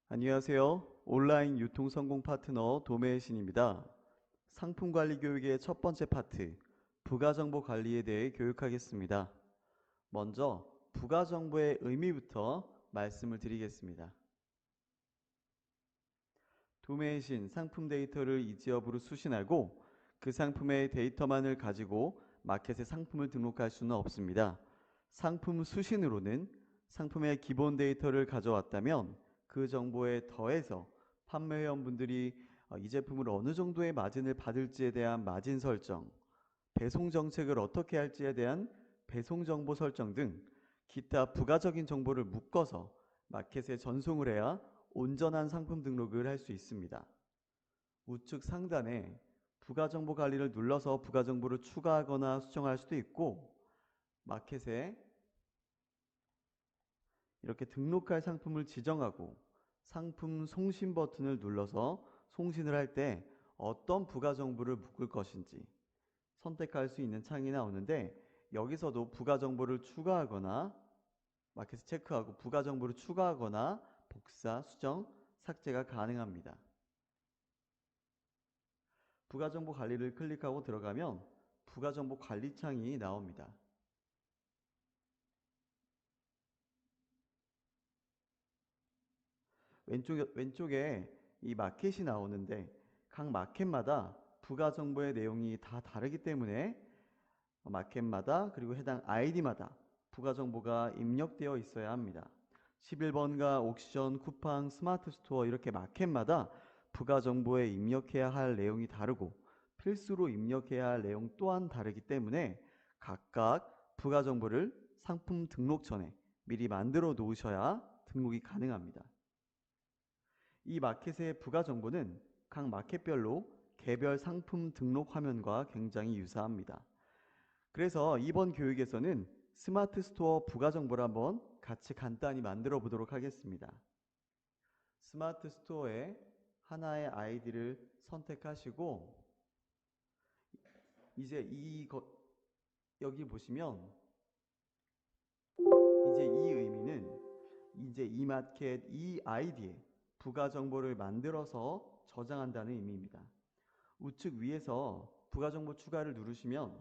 안녕하세요. 온라인 유통 성공 파트너 도매의 신입니다. 상품 관리 교육의 첫 번째 파트, 부가정보 관리에 대해 교육하겠습니다. 먼저 부가정보의 의미부터 말씀을 드리겠습니다. 도매의 신 상품 데이터를 이지업으로 수신하고 그 상품의 데이터만을 가지고 마켓에 상품을 등록할 수는 없습니다. 상품 수신으로는 상품의 기본 데이터를 가져왔다면 그 정보에 더해서 판매회원분들이 이 제품을 어느 정도의 마진을 받을지에 대한 마진 설정, 배송 정책을 어떻게 할지에 대한 배송 정보 설정 등 기타 부가적인 정보를 묶어서 마켓에 전송을 해야 온전한 상품 등록을 할 수 있습니다. 우측 상단에 부가정보 관리를 눌러서 부가정보를 추가하거나 수정할 수도 있고, 마켓에 이렇게 등록할 상품을 지정하고 상품 송신 버튼을 눌러서 송신을 할 때 어떤 부가정보를 묶을 것인지 선택할 수 있는 창이 나오는데, 여기서도 부가정보를 추가하거나 마켓에 체크하고 부가정보를 추가하거나 복사, 수정, 삭제가 가능합니다. 부가정보 관리를 클릭하고 들어가면 부가정보 관리 창이 나옵니다. 왼쪽에 이 마켓이 나오는데, 각 마켓마다 부가정보의 내용이 다 다르기 때문에 마켓마다 그리고 해당 아이디마다 부가정보가 입력되어 있어야 합니다. 11번가 옥시전, 쿠팡, 스마트 스토어 이렇게 마켓마다 부가정보에 입력해야 할 내용이 다르고 필수로 입력해야 할 내용 또한 다르기 때문에 각각 부가정보를 상품 등록 전에 미리 만들어 놓으셔야 등록이 가능합니다. 이 마켓의 부가정보는 각 마켓별로 개별 상품 등록 화면과 굉장히 유사합니다. 그래서 이번 교육에서는 스마트 스토어 부가정보를 한번 같이 간단히 만들어 보도록 하겠습니다. 스마트 스토어에 하나의 아이디를 선택하시고, 이제 여기 보시면 이제 이 의미는 이제 이 마켓 이 아이디에 부가정보를 만들어서 저장한다는 의미입니다. 우측 위에서 부가정보 추가를 누르시면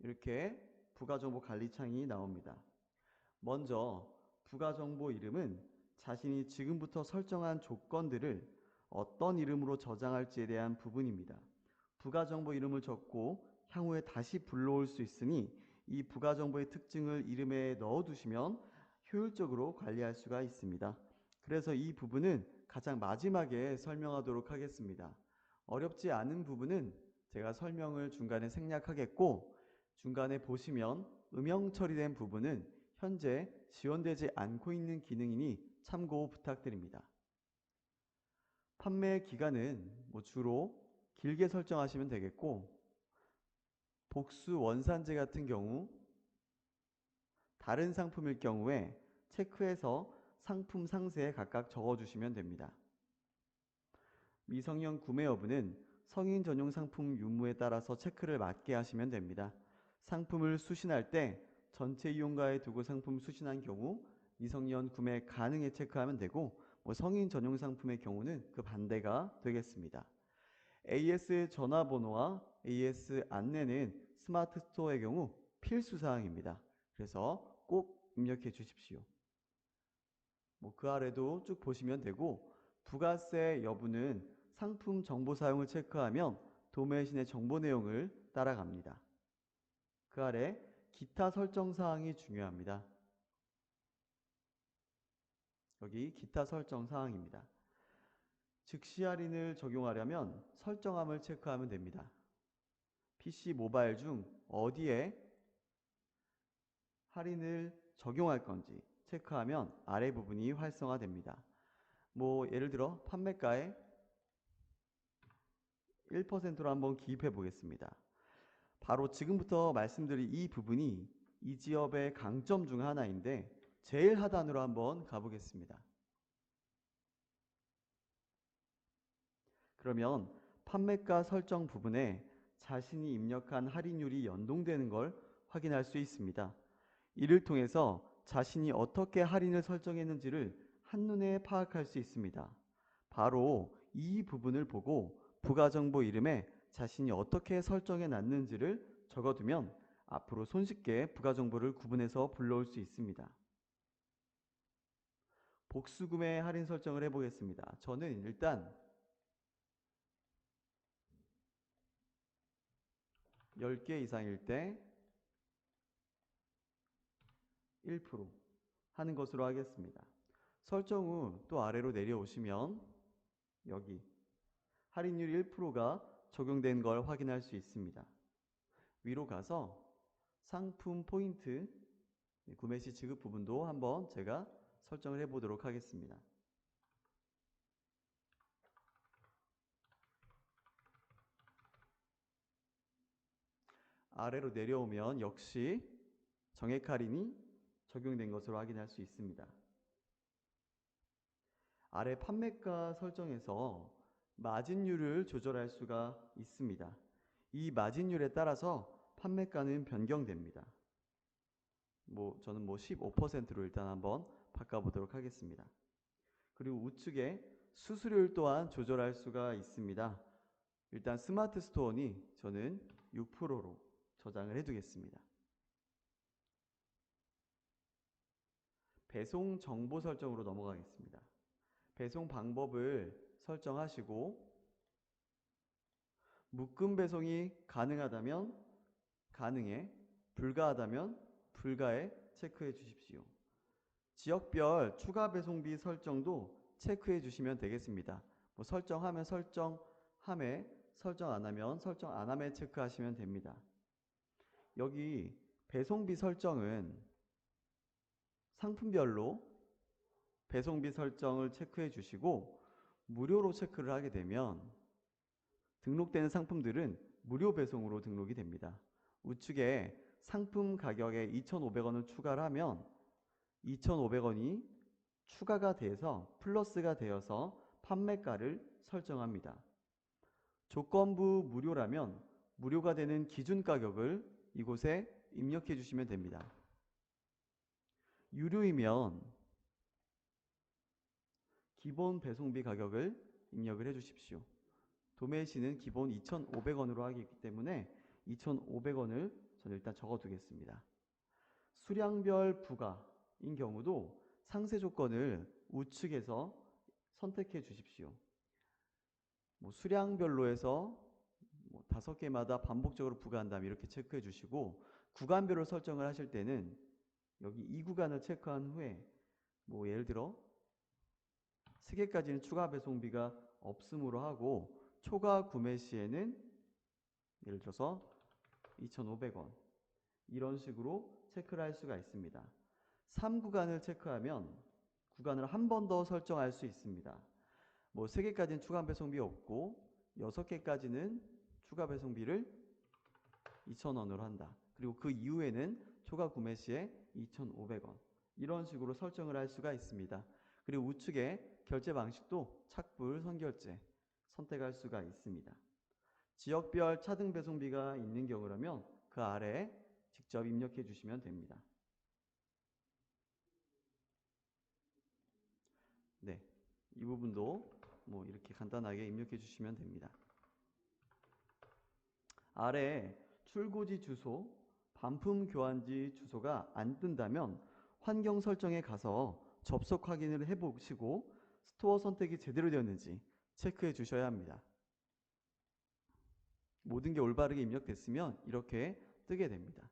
이렇게 부가정보 관리창이 나옵니다. 먼저 부가정보 이름은 자신이 지금부터 설정한 조건들을 어떤 이름으로 저장할지에 대한 부분입니다. 부가정보 이름을 적고 향후에 다시 불러올 수 있으니 이 부가정보의 특징을 이름에 넣어두시면 효율적으로 관리할 수가 있습니다. 그래서 이 부분은 가장 마지막에 설명하도록 하겠습니다. 어렵지 않은 부분은 제가 설명을 중간에 생략하겠고, 중간에 보시면 음영 처리된 부분은 현재 지원되지 않고 있는 기능이니 참고 부탁드립니다. 판매 기간은 주로 길게 설정하시면 되겠고, 복수 원산지 같은 경우 다른 상품일 경우에 체크해서 상품 상세에 각각 적어주시면 됩니다. 미성년 구매 여부는 성인 전용 상품 유무에 따라서 체크를 맞게 하시면 됩니다. 상품을 수신할 때 전체 이용가에 두고 상품 수신한 경우 미성년 구매 가능에 체크하면 되고, 성인 전용 상품의 경우는 그 반대가 되겠습니다. AS 전화번호와 AS 안내는 스마트 스토어의 경우 필수 사항입니다. 그래서 꼭 입력해 주십시오. 그 아래도 쭉 보시면 되고, 부가세 여부는 상품 정보 사용을 체크하면 도매신의 정보 내용을 따라갑니다. 그 아래 기타 설정 사항이 중요합니다. 여기 기타 설정 사항입니다. 즉시 할인을 적용하려면 설정함을 체크하면 됩니다. PC 모바일 중 어디에 할인을 적용할 건지 체크하면 아래 부분이 활성화됩니다. 예를 들어 판매가에 1%로 한번 기입해 보겠습니다. 바로 지금부터 말씀드릴 이 부분이 이 지업의 강점 중 하나인데, 제일 하단으로 한번 가보겠습니다. 그러면 판매가 설정 부분에 자신이 입력한 할인율이 연동되는 걸 확인할 수 있습니다. 이를 통해서 자신이 어떻게 할인을 설정했는지를 한눈에 파악할 수 있습니다. 바로 이 부분을 보고 부가정보 이름에 자신이 어떻게 설정해 놨는지를 적어두면 앞으로 손쉽게 부가정보를 구분해서 불러올 수 있습니다. 복수구매 할인 설정을 해보겠습니다. 저는 일단 10개 이상일 때 1% 하는 것으로 하겠습니다. 설정 후 또 아래로 내려오시면 여기 할인율 1%가 적용된 걸 확인할 수 있습니다. 위로 가서 상품 포인트 구매 시 지급 부분도 한번 제가 설정을 해 보도록 하겠습니다. 아래로 내려오면 역시 정액 할인이 적용된 것으로 확인할 수 있습니다. 아래 판매가 설정에서 마진율을 조절할 수가 있습니다. 이 마진율에 따라서 판매가는 변경됩니다. 저는 15%로 일단 한번 바꿔보도록 하겠습니다. 그리고 우측에 수수료율 또한 조절할 수가 있습니다. 일단 스마트 스토어니 저는 6%로 저장을 해두겠습니다. 배송 정보 설정으로 넘어가겠습니다. 배송 방법을 설정하시고 묶음 배송이 가능하다면 가능해, 불가하다면 불가에 체크해 주십시오. 지역별 추가 배송비 설정도 체크해 주시면 되겠습니다. 설정하면 설정함에, 설정 안 하면 설정 안 함에 체크하시면 됩니다. 여기 배송비 설정은 상품별로 배송비 설정을 체크해 주시고 무료로 체크를 하게 되면 등록되는 상품들은 무료 배송으로 등록이 됩니다. 우측에 상품 가격에 2,500원을 추가를 하면 2,500원이 추가가 돼서 플러스가 되어서 판매가를 설정합니다. 조건부 무료라면 무료가 되는 기준 가격을 이곳에 입력해 주시면 됩니다. 유료이면 기본 배송비 가격을 입력을 해 주십시오. 도매 시는 기본 2,500원으로 하기 때문에 2,500원을 저는 일단 적어 두겠습니다. 수량별 부가인 경우도 상세 조건을 우측에서 선택해 주십시오. 수량별로 해서 5개마다 반복적으로 부과한다면 이렇게 체크해 주시고 구간별로 설정을 하실 때는 여기 이 구간을 체크한 후에 예를 들어 3개까지는 추가 배송비가 없음으로 하고 초과 구매 시에는 예를 들어서 2,500원 이런 식으로 체크를 할 수가 있습니다. 3구간을 체크하면 구간을 한 번 더 설정할 수 있습니다. 3개까지는 추가 배송비 없고 6개까지는 추가 배송비를 2,000원으로 한다. 그리고 그 이후에는 초과 구매 시에 2,500원 이런 식으로 설정을 할 수가 있습니다. 그리고 우측에 결제 방식도 착불, 선결제 선택할 수가 있습니다. 지역별 차등 배송비가 있는 경우라면 그 아래에 직접 입력해 주시면 됩니다. 네, 이 부분도 이렇게 간단하게 입력해 주시면 됩니다. 아래 출고지 주소, 반품 교환지 주소가 안 뜬다면 환경 설정에 가서 접속 확인을 해보시고 스토어 선택이 제대로 되었는지 체크해 주셔야 합니다. 모든 게 올바르게 입력됐으면 이렇게 뜨게 됩니다.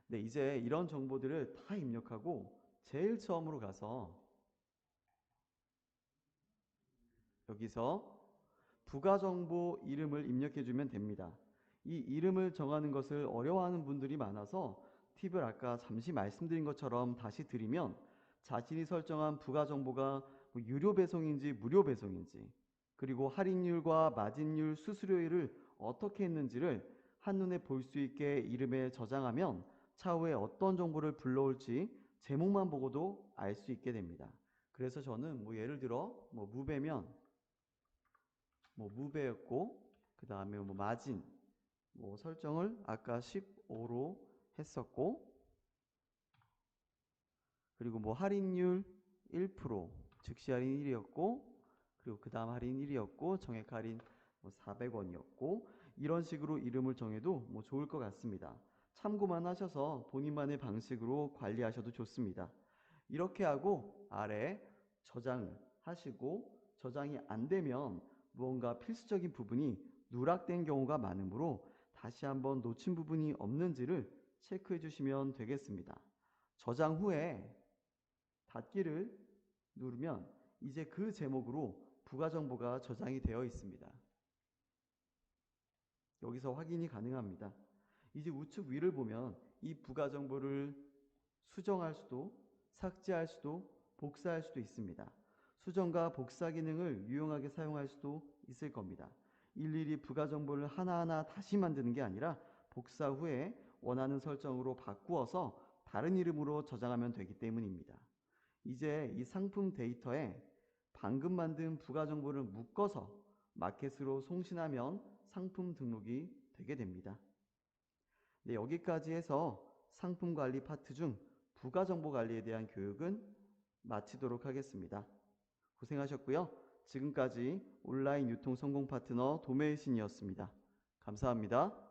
네, 이제 이런 정보들을 다 입력하고 제일 처음으로 가서 여기서 부가정보 이름을 입력해 주면 됩니다. 이 이름을 정하는 것을 어려워하는 분들이 많아서 팁을 아까 잠시 말씀드린 것처럼 다시 드리면 자신이 설정한 부가정보가 유료 배송인지 무료 배송인지 그리고 할인율과 마진율, 수수료율을 어떻게 했는지를 한눈에 볼 수 있게 이름에 저장하면 차후에 어떤 정보를 불러올지 제목만 보고도 알 수 있게 됩니다. 그래서 저는 예를 들어 무배면 무배였고 그 다음에 마진 설정을 아까 15로 했었고 그리고 뭐 할인율 1%, 즉시 할인 1이었고, 그리고 그 다음 할인 1이었고, 정액 할인 뭐 400원이었고, 이런 식으로 이름을 정해도 뭐 좋을 것 같습니다. 참고만 하셔서 본인만의 방식으로 관리하셔도 좋습니다. 이렇게 하고 아래 저장을 하시고, 저장이 안 되면 무언가 필수적인 부분이 누락된 경우가 많으므로 다시 한번 놓친 부분이 없는지를 체크해 주시면 되겠습니다. 저장 후에 닫기를 누르면 이제 그 제목으로 부가 정보가 저장이 되어 있습니다. 여기서 확인이 가능합니다. 이제 우측 위를 보면 이 부가 정보를 수정할 수도, 삭제할 수도, 복사할 수도 있습니다. 수정과 복사 기능을 유용하게 사용할 수도 있을 겁니다. 일일이 부가 정보를 하나하나 다시 만드는 게 아니라 복사 후에 원하는 설정으로 바꾸어서 다른 이름으로 저장하면 되기 때문입니다. 이제 이 상품 데이터에 방금 만든 부가 정보를 묶어서 마켓으로 송신하면 상품 등록이 되게 됩니다. 네, 여기까지 해서 상품 관리 파트 중 부가 정보 관리에 대한 교육은 마치도록 하겠습니다. 고생하셨고요. 지금까지 온라인 유통 성공 파트너 도매신이었습니다. 감사합니다.